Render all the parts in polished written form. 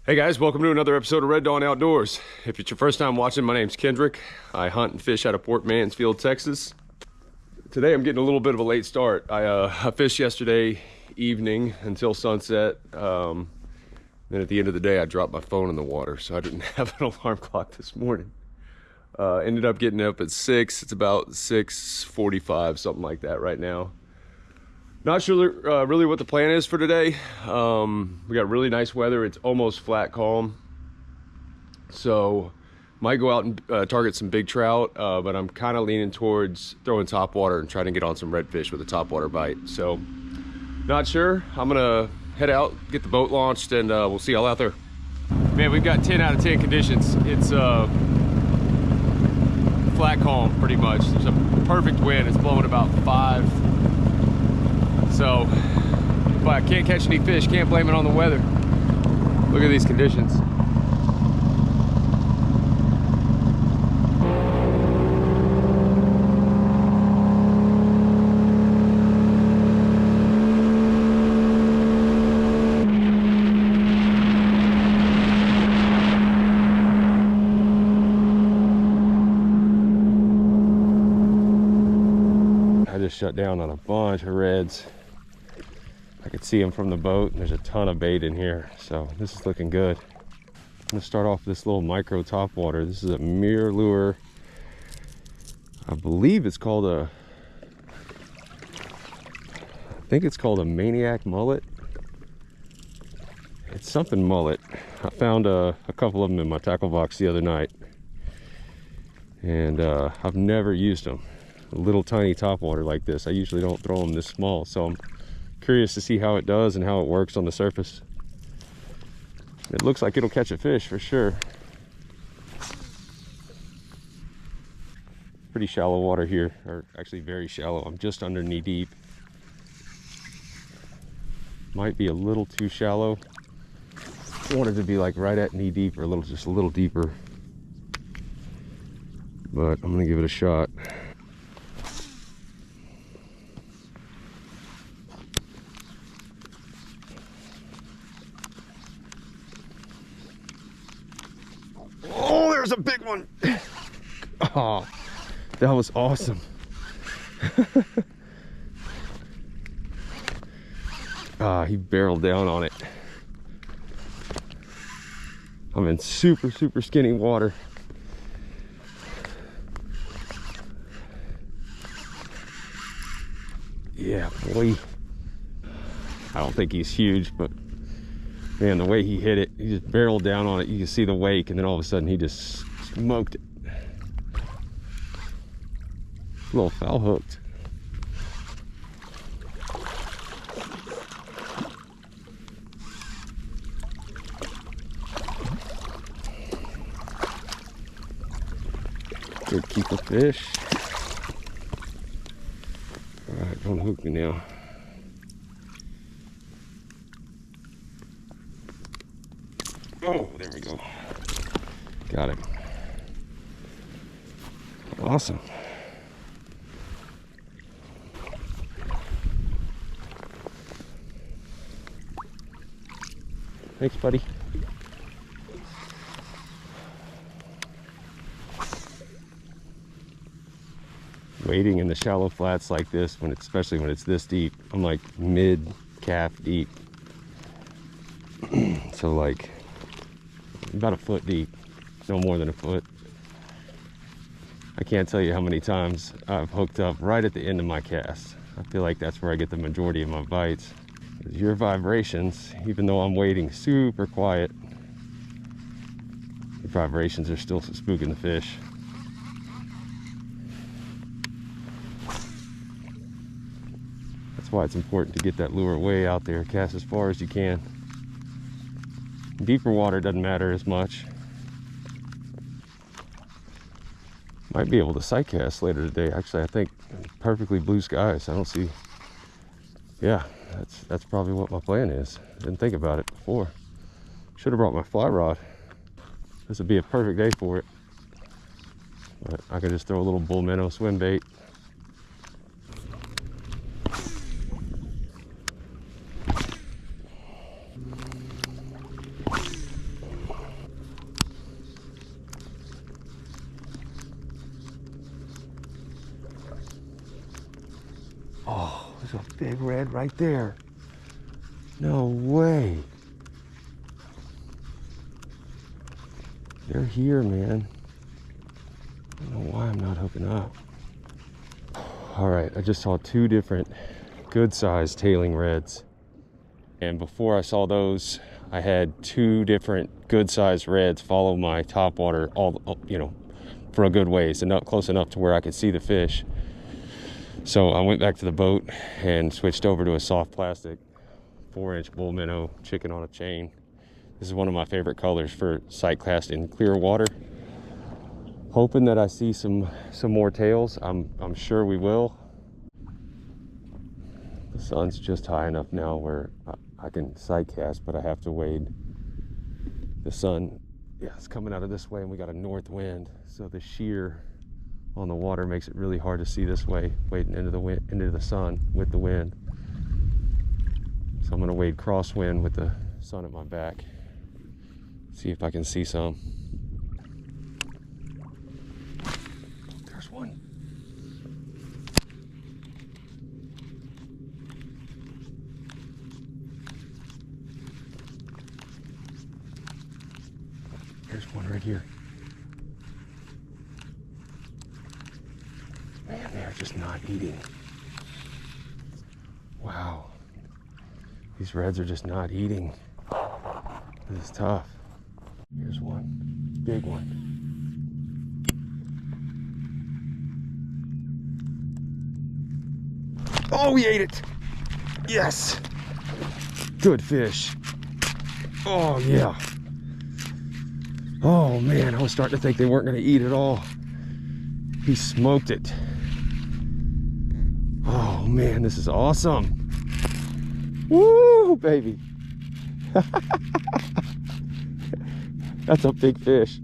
Hey guys, welcome to another episode of Red Dawn Outdoors. If it's your first time watching, my name's Kendrick. I hunt and fish out of Port Mansfield, Texas. Today I'm getting a little bit of a late start. I fished yesterday evening until sunset. Then at the end of the day I dropped my phone in the water, so I didn't have an alarm clock this morning. Ended up getting up at 6. It's about 6:45, something like that right now. Not sure really what the plan is for today. We got really nice weather. It's almost flat calm. So might go out and target some big trout, but I'm kind of leaning towards throwing topwater and trying to get on some redfish with a topwater bite. So not sure. I'm gonna head out, get the boat launched, and we'll see y'all out there. Man, we've got 10 out of 10 conditions. It's flat calm pretty much. There's a perfect wind. It's blowing about 5. So if I can't catch any fish, can't blame it on the weather. Look at these conditions. I just shut down on a bunch of reds. I could see them from the boat, and there's a ton of bait in here, so this is looking good. I'm gonna start off with this little micro topwater. This is a mirror lure. I believe it's called I think it's called a Maniac mullet. It's something mullet. I found a couple of them in my tackle box the other night, and I've never used them. A little tiny topwater like this. I usually don't throw them this small, so I'm curious to see how it does and how it works on the surface. It looks like it'll catch a fish for sure. Pretty shallow water here, or actually very shallow. I'm just under knee deep. Might be a little too shallow. I want it to be like right at knee deep, or just a little deeper. But I'm gonna give it a shot. A big one. Oh, that was awesome. He barreled down on it. I'm in super skinny water. Yeah, boy. I don't think he's huge, but man, the way he hit it, he just barreled down on it. You can see the wake, and then all of a sudden he just smoked it. A little foul hooked. Good keeper fish. All right, don't hook me now. Oh, there we go. Got it. Awesome. Thanks, buddy. Wading in the shallow flats like this, especially when it's this deep, I'm like mid calf deep. So like about a foot deep, no more than a foot. I can't tell you how many times I've hooked up right at the end of my cast. I feel like that's where I get the majority of my bites. Your vibrations, even though I'm wading super quiet, the vibrations are still spooking the fish. That's why it's important to get that lure way out there, cast as far as you can. Deeper water doesn't matter as much. Might be able to sight cast later today. Actually, I think perfectly blue skies. I don't see. Yeah, that's probably what my plan is. Didn't think about it before. Should have brought my fly rod. This would be a perfect day for it. But I could just throw a little bull minnow swim bait. a big red right there. No way. They're here, man. I don't know why I'm not hooking up. All right, I just saw two different good-sized tailing reds. And before I saw those, I had two different good-sized reds follow my topwater for a good ways, and not close enough to where I could see the fish. So I went back to the boat and switched over to a soft plastic 4-inch bull minnow chicken on a chain. This is one of my favorite colors for sight casting in clear water. Hoping that I see some more tails. I'm sure we will. The sun's just high enough now where I can sight cast, but I have to wade. The sun, yeah, it's coming out of this way, and we got a north wind, so the shear on the water makes it really hard to see this way, wading into the sun with the wind. So I'm gonna wade crosswind with the sun at my back. See if I can see some. There's one. There's one right here. Man, they're just not eating. Wow. These reds are just not eating. This is tough. Here's one. Big one. Oh, he ate it! Yes! Good fish. Oh, yeah. Oh, man, I was starting to think they weren't going to eat at all. He smoked it. Oh, man, this is awesome. Woo, baby. That's a big fish.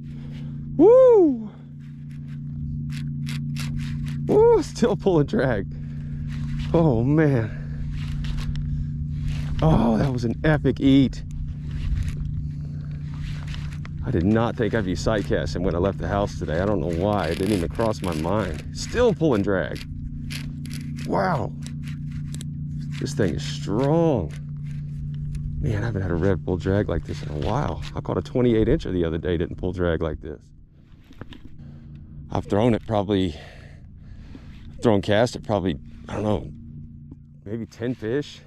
Woo! Woo, still pulling drag. Oh, man. Oh, that was an epic eat. I did not think I'd be sight casting when I left the house today. I don't know why. It didn't even cross my mind. Still pulling drag. Wow. This thing is strong. Man, I haven't had a red pull drag like this in a while. I caught a 28-incher the other day, didn't pull drag like this. I've thrown cast at probably, I don't know, maybe 10 fish.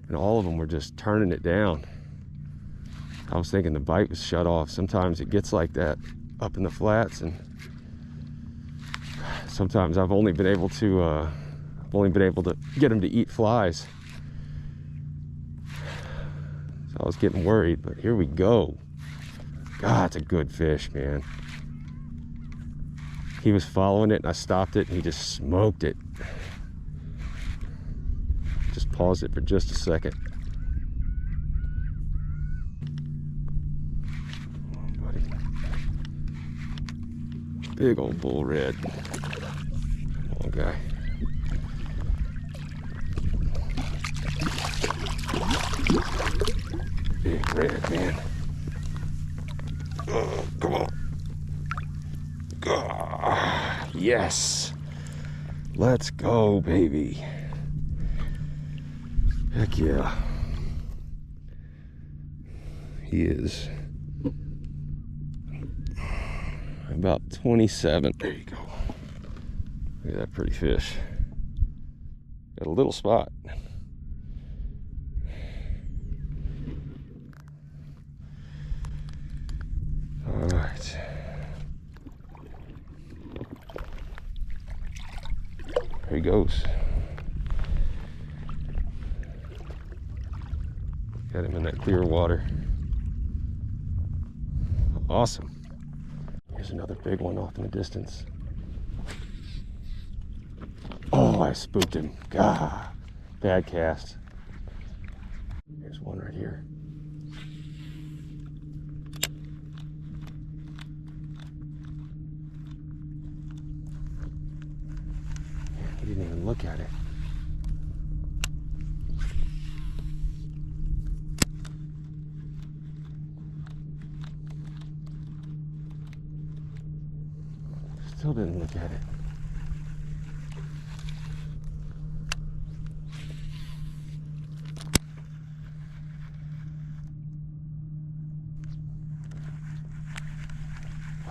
And all of them were just turning it down. I was thinking the bite was shut off. Sometimes it gets like that up in the flats, and sometimes I've only been able to get them to eat flies. So I was getting worried, but here we go. God, it's a good fish, man. He was following it, and I stopped it, and he just smoked it. Just paused it for just a second. Oh, buddy. Big old bull red. Come on, guy. Big red, man. Oh, come on. Oh, yes. Let's go, baby. Heck yeah. He is about 27. There you go. Look at that pretty fish. Got a little spot. All right. There he goes. Got him in that clear water. Awesome. Here's another big one off in the distance. Oh, I spooked him. God, bad cast. Here's one right here. He didn't even look at it. Still didn't look at it.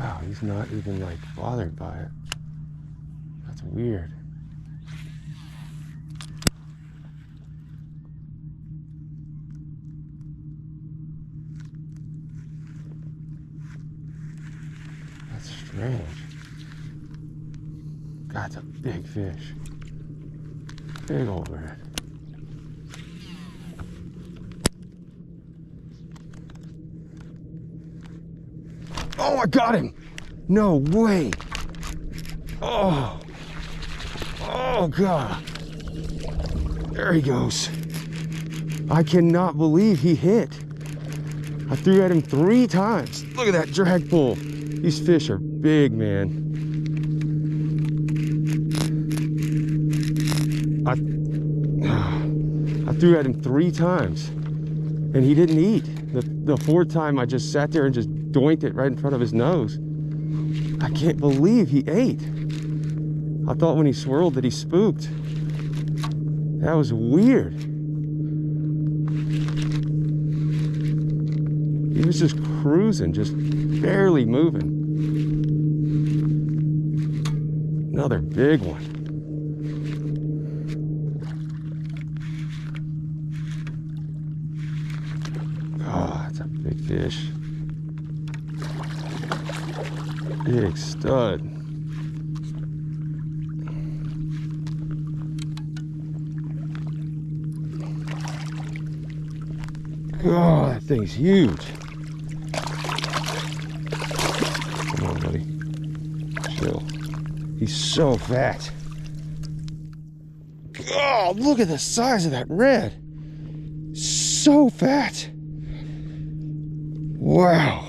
Wow, he's not even like bothered by it. That's weird. That's strange. God, it's a big fish. Big old red. Oh, I got him! No way! Oh! Oh, God! There he goes. I cannot believe he hit. I threw at him 3 times. Look at that drag pull. These fish are big, man. I threw at him 3 times and he didn't eat. The 4th time I just sat there and just doinked it right in front of his nose. I can't believe he ate. I thought when he swirled that he spooked. That was weird. He was just cruising, just barely moving. Another big one. Oh, that's a big fish. Big stud. Oh, that thing's huge. Come on, buddy. Chill. He's so fat. Oh, look at the size of that red. So fat. Wow.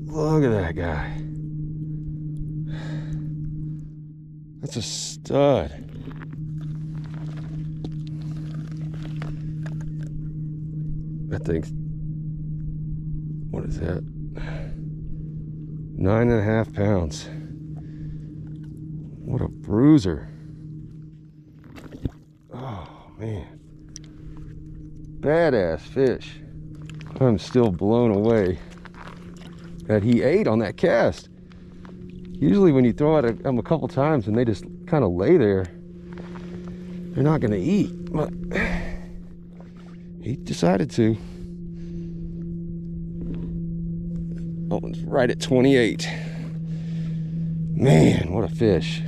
Look at that guy. That's a stud. That thing's, what is that? 9.5 pounds. What a bruiser. Oh, man. Badass fish. I'm still blown away that he ate on that cast. Usually when you throw at them a couple times and they just kind of lay there, they're not going to eat. But he decided to. Oh, it's right at 28. Man, what a fish.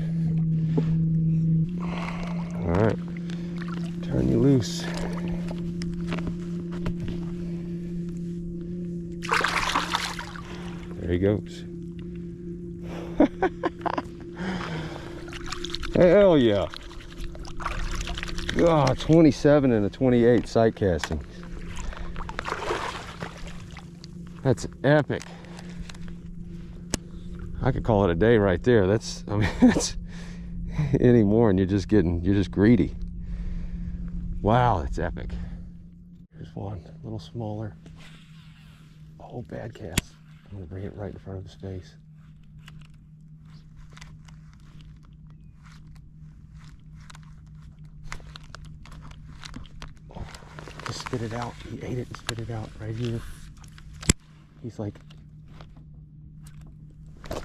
All right, turn you loose. There he goes. Hell yeah. God, 27 and a 28 sight casting. That's epic. I could call it a day right there. That's, I mean, that's any more and you're just greedy. Wow, that's epic. Here's one, a little smaller. Oh, bad cast. I'm gonna bring it right in front of his face. Oh, just spit it out. He ate it and spit it out right here. He's like,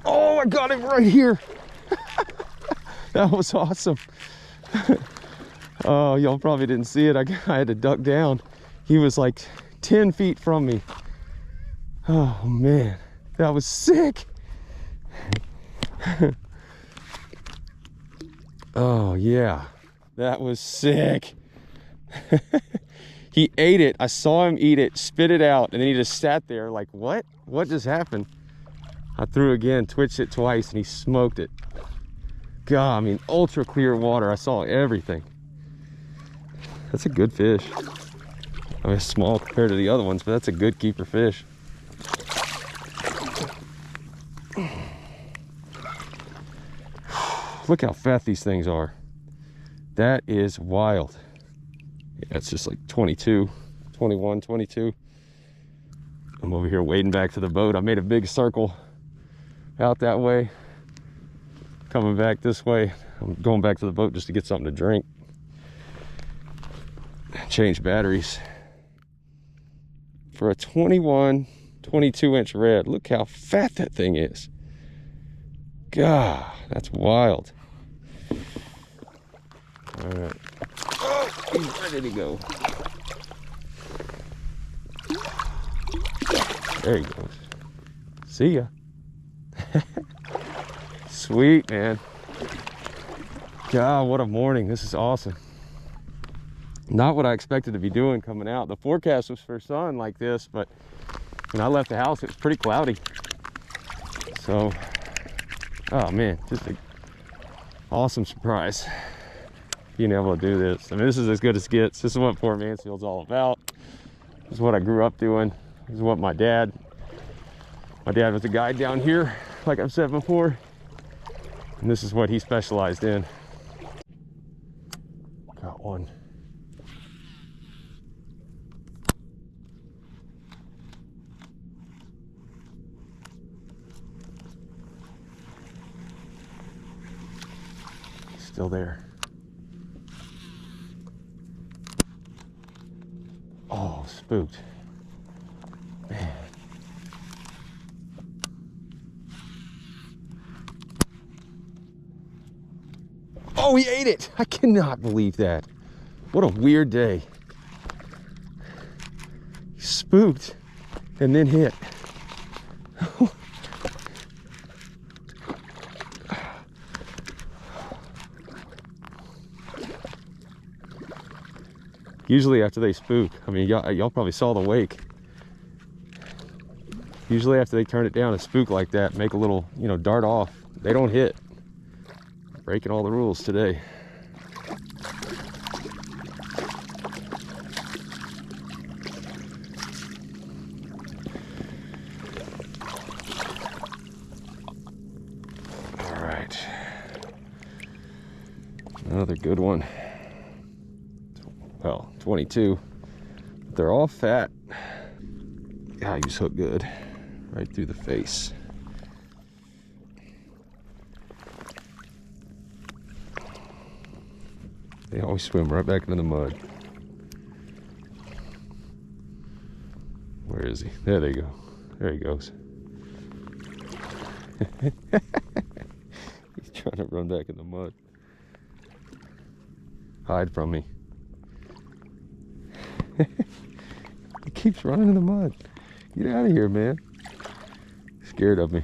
oh, I got him right here. That was awesome. Oh, y'all probably didn't see it. I had to duck down. He was like 10 feet from me. Oh man, that was sick. Oh yeah, that was sick. He ate it. I saw him eat it, spit it out, and then he just sat there like, what? What just happened? I threw again, twitched it twice, and he smoked it. God, I mean, ultra clear water. I saw everything. That's a good fish. I mean, it's small compared to the other ones, but that's a good keeper fish. Look how fat these things are. That is wild. Yeah, it's just like 22, 21, 22. I'm over here wading back to the boat. I made a big circle out that way, coming back this way. I'm going back to the boat just to get something to drink. change batteries. For a 21, 22-inch red, look how fat that thing is. God, that's wild. All right. Oh, where did he go? There he goes. See ya. Sweet, man. God, what a morning. This is awesome. Not what I expected to be doing coming out. The forecast was for sun like this, but when I left the house, it was pretty cloudy. So, oh man, just an awesome surprise being able to do this. I mean, this is as good as it gets. This is what Port Mansfield's all about. This is what I grew up doing. This is what my dad was a guide down here, like I've said before. And this is what he specialized in. Got one. Still there. Oh, spooked. Man. Oh, he ate it! I cannot believe that. What a weird day. Spooked and then hit. Usually after they spook, I mean, y'all probably saw the wake. Usually after they turn it down and spook like that, make a little, you know, dart off, they don't hit. Breaking all the rules today. All right. Another good one. Well, 22. They're all fat. God, you just hook good. Right through the face. They always swim right back into the mud. Where is he? There they go. There he goes. He's trying to run back in the mud. Hide from me. He keeps running in the mud. Get out of here, man. Scared of me.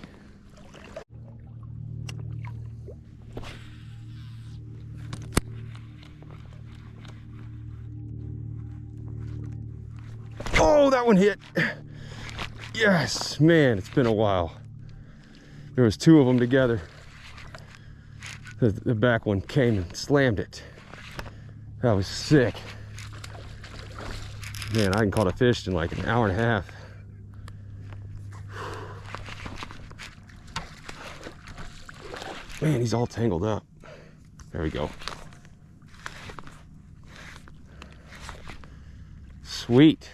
Oh, that one hit. Yes, man, it's been a while. There was two of them together. The back one came and slammed it. That was sick. Man, I hadn't caught a fish in like an hour and a half. Man, he's all tangled up. There we go. Sweet.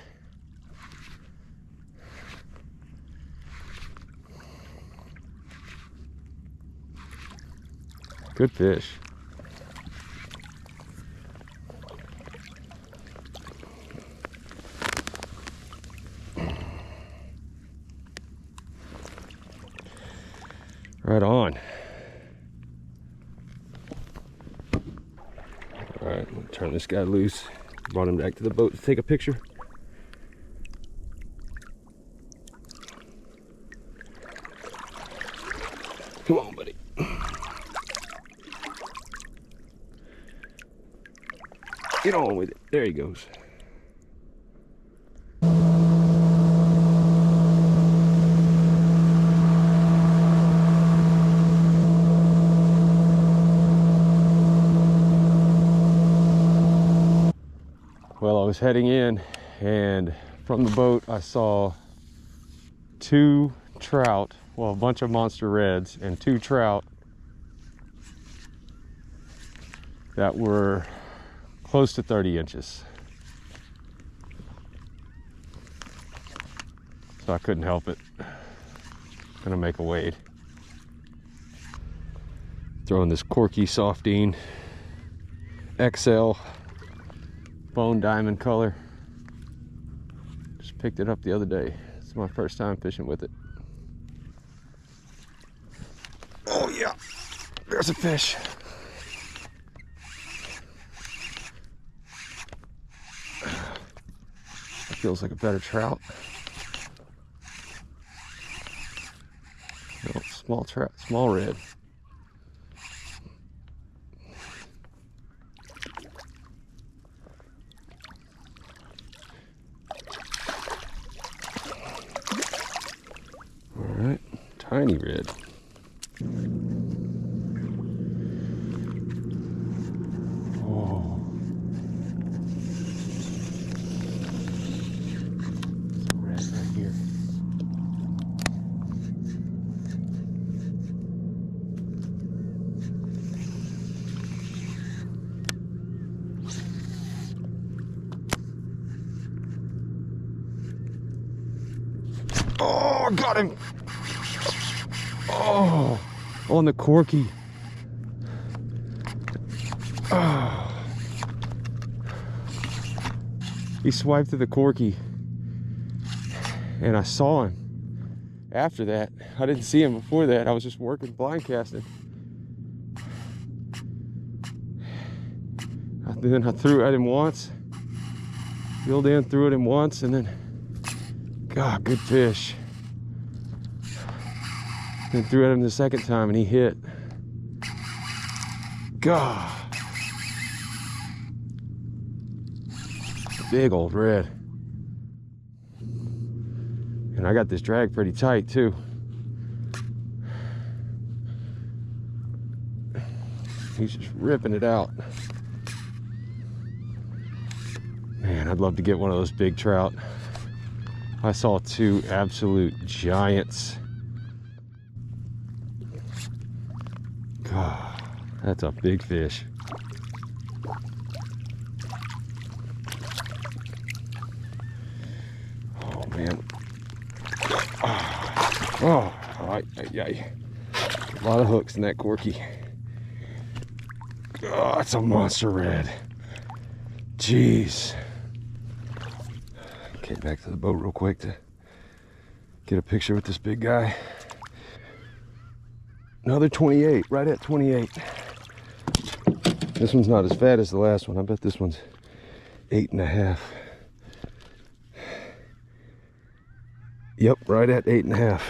Good fish. Right on. All right, I'm gonna turn this guy loose. Brought him back to the boat to take a picture. Come on, buddy. Get on with it. There he goes. Well, I was heading in, and from the boat I saw two trout, well, a bunch of monster reds and two trout that were close to 30 inches. So I couldn't help it. Gonna make a wade. Throwing this Corky Softine XL bone diamond color. Just picked it up the other day. It's my first time fishing with it. Oh yeah, there's a fish. That feels like a better trout. No, small trout, small red. All right, tiny red. Oh. Red right here. Oh, got him. Oh, on the corky. Oh. He swiped to the corky. And I saw him after that. I didn't see him before that. I was just working blind casting. Then I threw at him once. Reeled in, threw at him once, and then, God, good fish. Then threw at him the second time and he hit. God. Big old red. And I got this drag pretty tight too. He's just ripping it out. Man, I'd love to get one of those big trout. I saw two absolute giants. God, that's a big fish. Oh man. Oh, a lot of hooks in that corky. Oh, it's a monster red. Jeez. Okay, back to the boat real quick to get a picture with this big guy. Another 28, right at 28. This one's not as fat as the last one. I bet this one's 8.5. Yep, right at 8.5.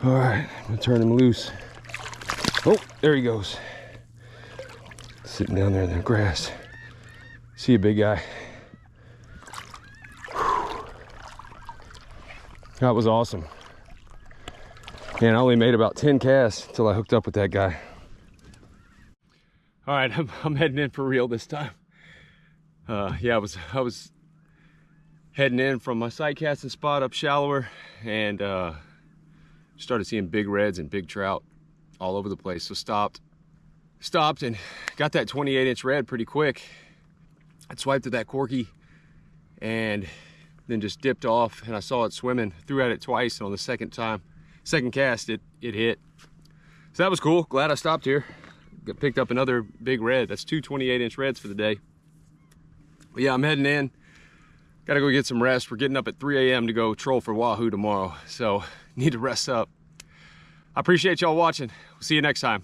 All right, I'm gonna turn him loose. Oh, there he goes. Sitting down there in the grass. See you, big guy. Whew. That was awesome. And I only made about 10 casts until I hooked up with that guy. All right, I'm heading in for real this time. Yeah, I was heading in from my sight casting spot up shallower, and started seeing big reds and big trout all over the place. So stopped and got that 28-inch red pretty quick. I swiped at that corky and then just dipped off, and I saw it swimming. Threw at it twice, and on the second cast it hit. So that was cool. Glad I stopped here. Picked up another big red. That's two 28-inch reds for the day. But yeah, I'm heading in. Gotta go get some rest. We're getting up at 3 a.m. to go troll for wahoo tomorrow, so need to rest up. I appreciate y'all watching. We'll see you next time.